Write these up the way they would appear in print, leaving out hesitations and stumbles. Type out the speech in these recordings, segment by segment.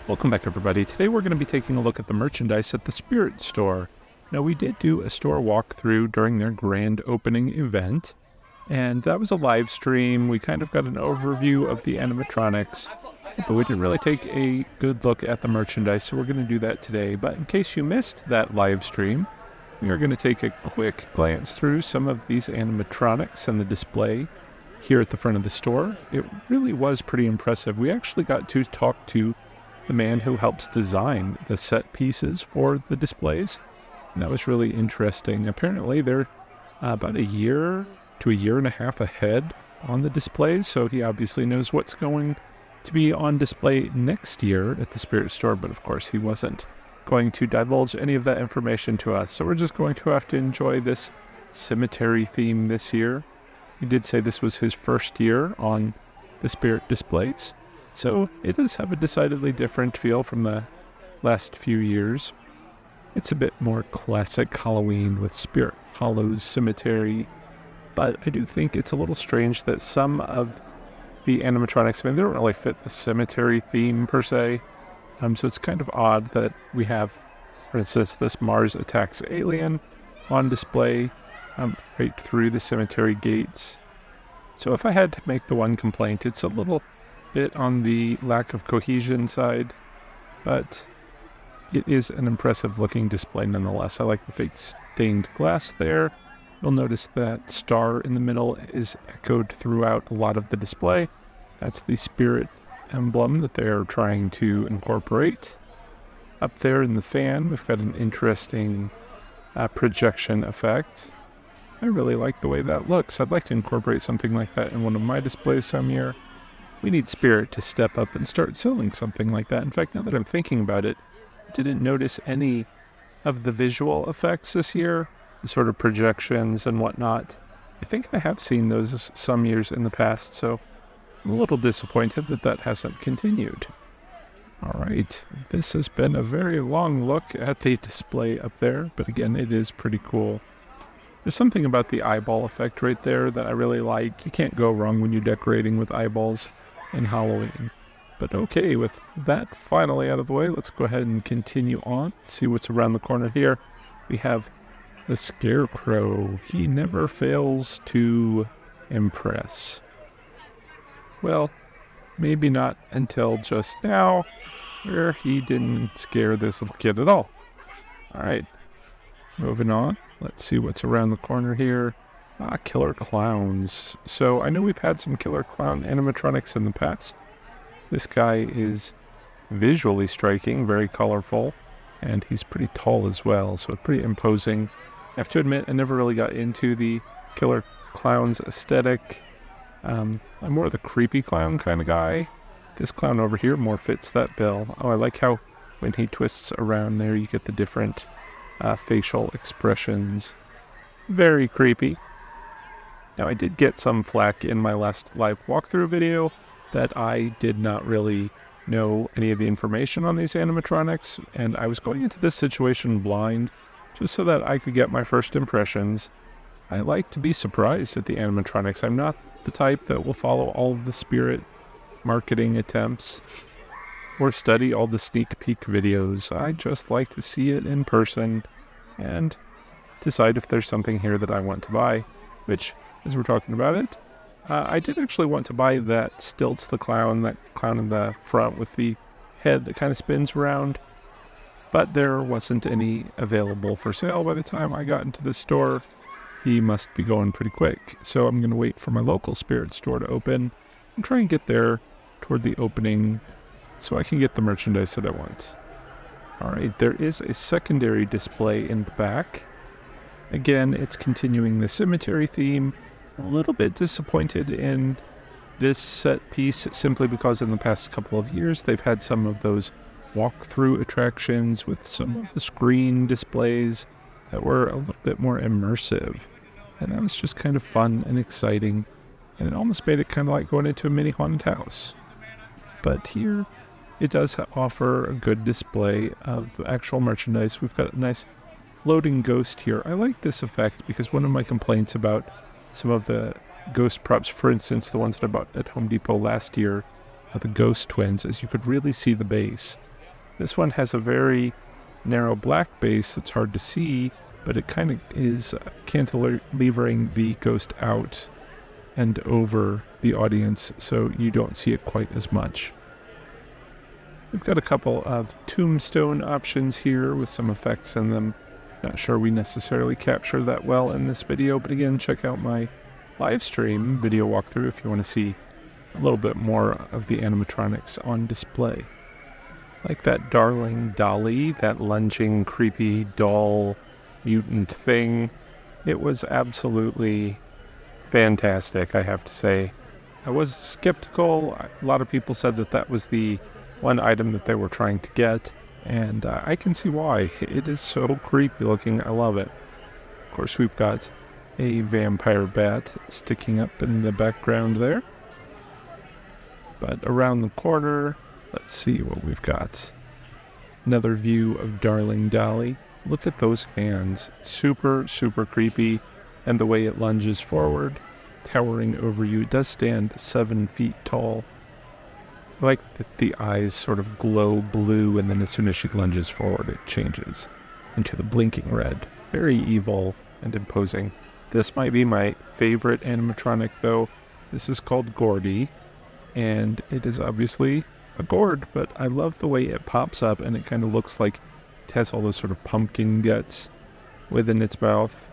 Welcome back, everybody. Today we're going to be taking a look at the merchandise at the Spirit Store. Now, we did do a store walkthrough during their grand opening event, and that was a live stream. We kind of got an overview of the animatronics, but we didn't really take a good look at the merchandise, so we're going to do that today. But in case you missed that live stream, we are going to take a quick glance through some of these animatronics and the display here at the front of the store. It really was pretty impressive. We actually got to talk to the man who helps design the set pieces for the displays. And that was really interesting. Apparently they're about a year to a year and a half ahead on the displays, so he obviously knows what's going to be on display next year at the Spirit Store, but of course he wasn't going to divulge any of that information to us. So we're just going to have to enjoy this cemetery theme this year. He did say this was his first year on the Spirit displays, so it does have a decidedly different feel from the last few years. It's a bit more classic Halloween with Spirit Hollows Cemetery, but I do think it's a little strange that some of the animatronics, I mean, they don't really fit the cemetery theme per se, so it's kind of odd that we have, for instance, this Mars Attacks Alien on display right through the cemetery gates. So if I had to make the one complaint, it's a little bit on the lack of cohesion side, but it is an impressive looking display nonetheless. I like the fake stained glass there. You'll notice that star in the middle is echoed throughout a lot of the display. That's the Spirit emblem that they're trying to incorporate. Up there in the fan, we've got an interesting projection effect. I really like the way that looks. I'd like to incorporate something like that in one of my displays some year. We need Spirit to step up and start selling something like that. In fact, now that I'm thinking about it, I didn't notice any of the visual effects this year, the sort of projections and whatnot. I think I have seen those some years in the past, so I'm a little disappointed that that hasn't continued. All right, this has been a very long look at the display up there, but again, it is pretty cool. There's something about the eyeball effect right there that I really like. You can't go wrong when you're decorating with eyeballs in Halloween. But okay, with that finally out of the way, let's go ahead and continue on. See what's around the corner here. We have the Scarecrow. He never fails to impress. Well, maybe not until just now, where he didn't scare this little kid at all. Alright, moving on. Let's see what's around the corner here. Killer clowns. So I know we've had some killer clown animatronics in the past. This guy is visually striking, very colorful, and he's pretty tall as well, so pretty imposing. I have to admit, I never really got into the killer clowns aesthetic. I'm more the creepy clown kind of guy. This clown over here more fits that bill. Oh, I like how when he twists around there, you get the different facial expressions. Very creepy. Now, I did get some flack in my last live walkthrough video that I did not really know any of the information on these animatronics, and I was going into this situation blind, just so that I could get my first impressions. I like to be surprised at the animatronics. I'm not the type that will follow all of the Spirit marketing attempts or study all the sneak peek videos. I just like to see it in person and decide if there's something here that I want to buy, which, as we're talking about it, I did actually want to buy that Stilts the Clown, that clown in the front with the head that kind of spins around, but there wasn't any available for sale by the time I got into the store. He must be going pretty quick, so I'm going to wait for my local Spirit Store to open and try and get there toward the opening so I can get the merchandise that I want. Alright, there is a secondary display in the back. Again, it's continuing the cemetery theme. A little bit disappointed in this set piece simply because in the past couple of years they've had some of those walkthrough attractions with some of the screen displays that were a little bit more immersive. And that was just kind of fun and exciting. And it almost made it kind of like going into a mini haunted house. But here, it does offer a good display of actual merchandise. We've got a nice floating ghost here. I like this effect because one of my complaints about some of the ghost props, for instance, the ones that I bought at Home Depot last year, the ghost twins, is you could really see the base. This one has a very narrow black base that's hard to see, but it kind of is cantilevering the ghost out and over the audience, so you don't see it quite as much. We've got a couple of tombstone options here with some effects in them. Not sure we necessarily capture that well in this video, but again, check out my live stream video walkthrough if you want to see a little bit more of the animatronics on display. Like that darling dolly, that lunging, creepy, doll, mutant thing. It was absolutely fantastic, I have to say. I was skeptical. A lot of people said that that was the one item that they were trying to get, and I can see why. It is so creepy looking. I love it. Of course, we've got a vampire bat sticking up in the background there. But around the corner, let's see what we've got. Another view of Darling Dolly. Look at those hands. Super, super creepy. And the way it lunges forward, towering over you. It does stand 7 feet tall. I like that the eyes sort of glow blue, and then as soon as she lunges forward, it changes into the blinking red. Very evil and imposing. This might be my favorite animatronic, though. This is called Gordy, and it is obviously a gourd, but I love the way it pops up, and it kind of looks like it has all those sort of pumpkin guts within its mouth.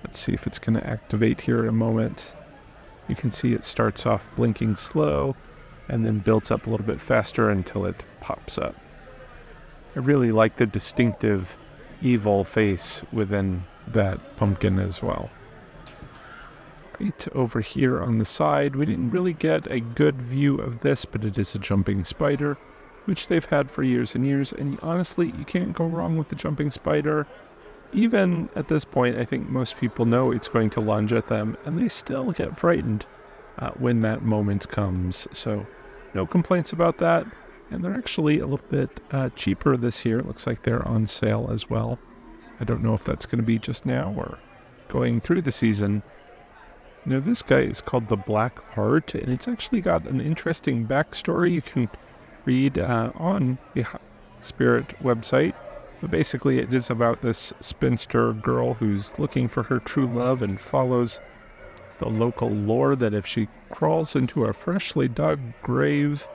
Let's see if it's going to activate here in a moment. You can see it starts off blinking slow, and then builds up a little bit faster until it pops up. I really like the distinctive evil face within that pumpkin as well. Right over here on the side, we didn't really get a good view of this, but it is a jumping spider, which they've had for years and years, and honestly, you can't go wrong with the jumping spider. Even at this point, I think most people know it's going to lunge at them, and they still get frightened when that moment comes. So no complaints about that. And they're actually a little bit cheaper this year. It looks like they're on sale as well. I don't know if that's going to be just now or going through the season. Now, this guy is called the Black Heart, and it's actually got an interesting backstory you can read on the Spirit website. But basically, it is about this spinster girl who's looking for her true love and follows the local lore that if she crawls into a freshly dug grave,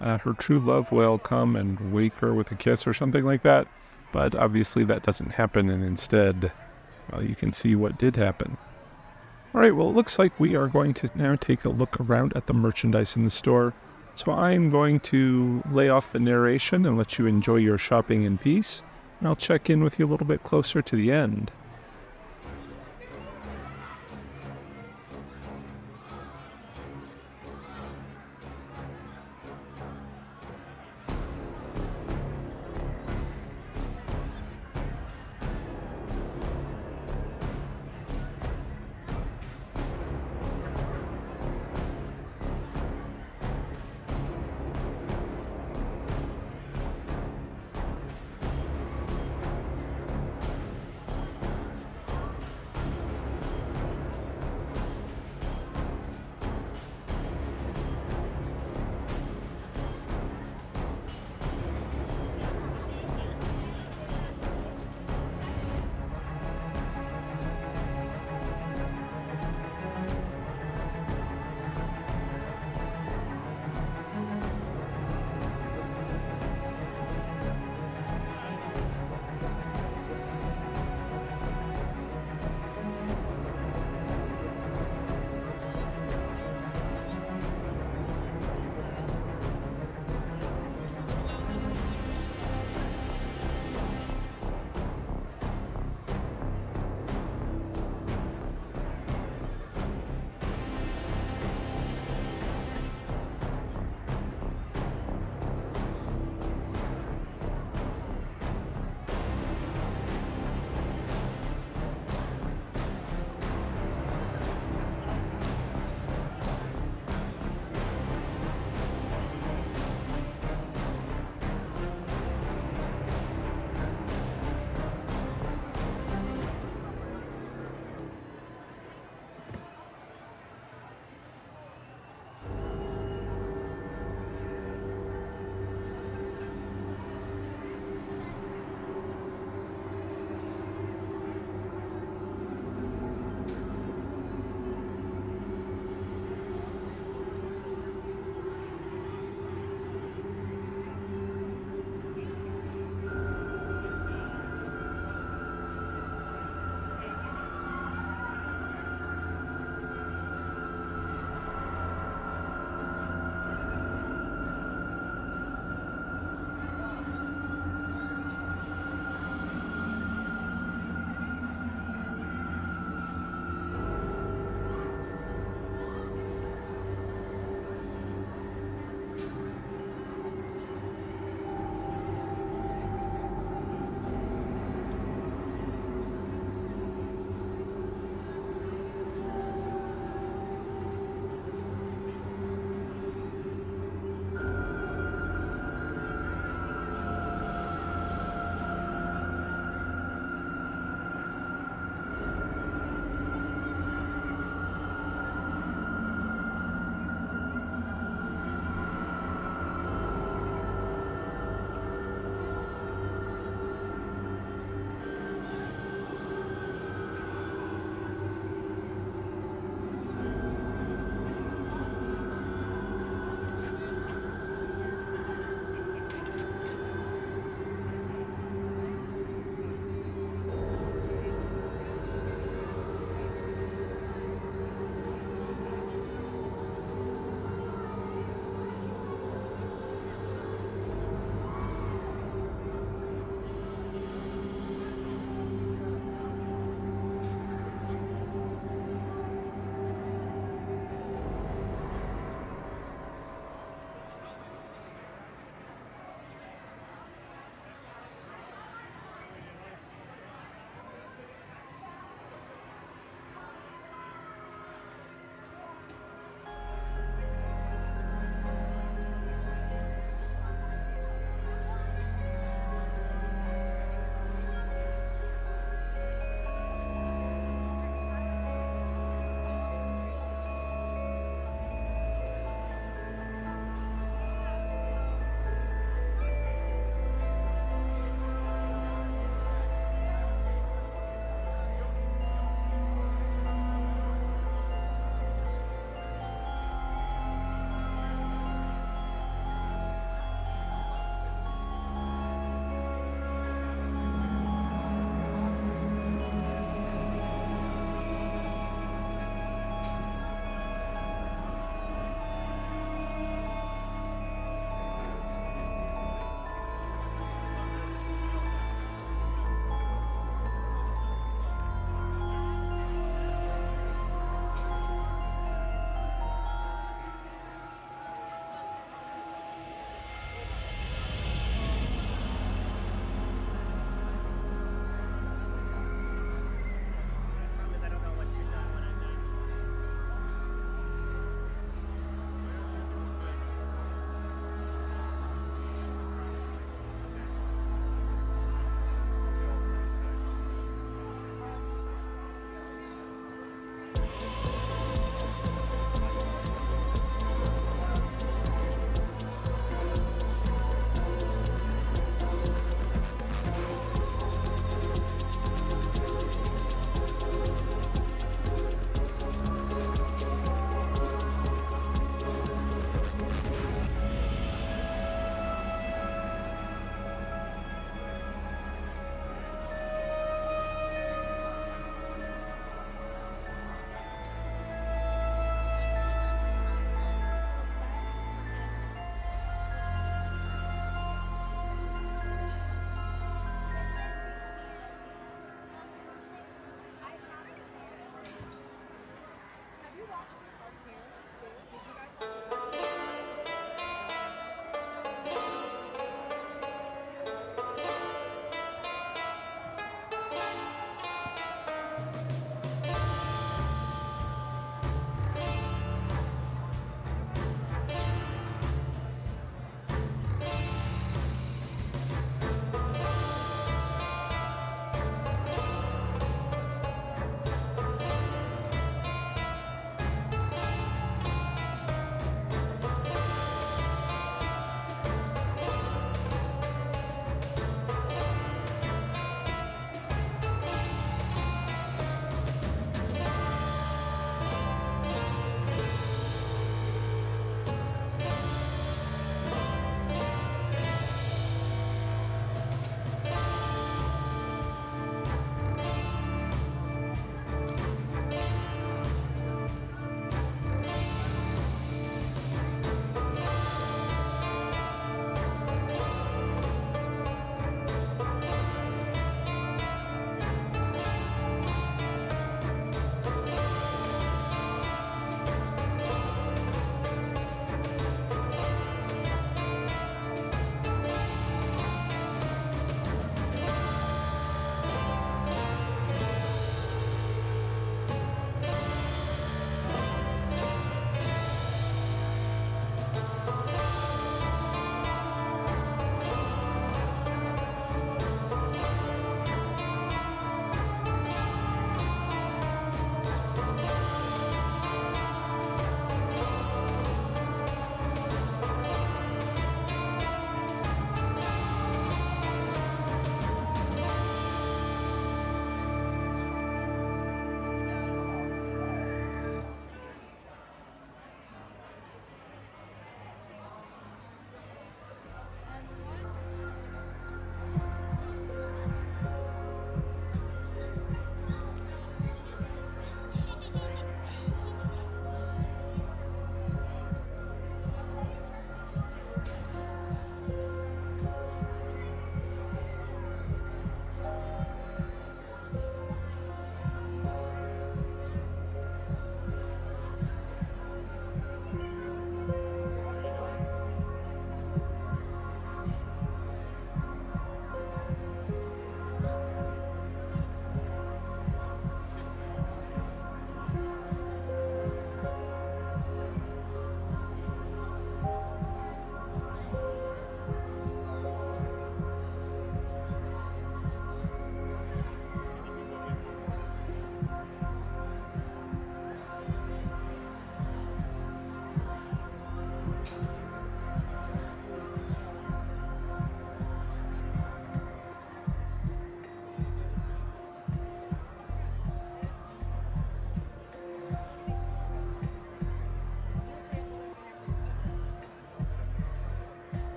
her true love will come and wake her with a kiss or something like that. But obviously that doesn't happen, and instead, well, you can see what did happen. Alright, well, it looks like we are going to now take a look around at the merchandise in the store. So I'm going to lay off the narration and let you enjoy your shopping in peace. And I'll check in with you a little bit closer to the end.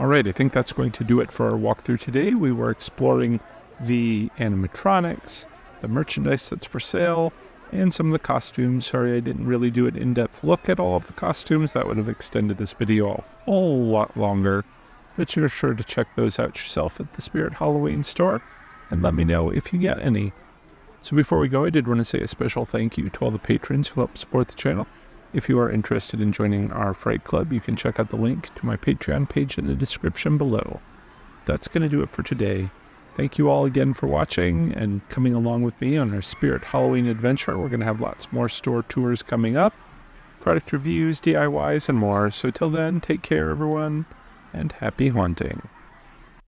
Alright, I think that's going to do it for our walkthrough today. We were exploring the animatronics, the merchandise that's for sale, and some of the costumes. Sorry I didn't really do an in-depth look at all of the costumes. That would have extended this video a whole lot longer. But you're sure to check those out yourself at the Spirit Halloween store, and let me know if you get any. So before we go, I did want to say a special thank you to all the patrons who help support the channel. If you are interested in joining our Fright Club, you can check out the link to my Patreon page in the description below. That's going to do it for today. Thank you all again for watching and coming along with me on our Spirit Halloween adventure. We're going to have lots more store tours coming up, product reviews, DIYs, and more. So till then, take care everyone, and happy haunting.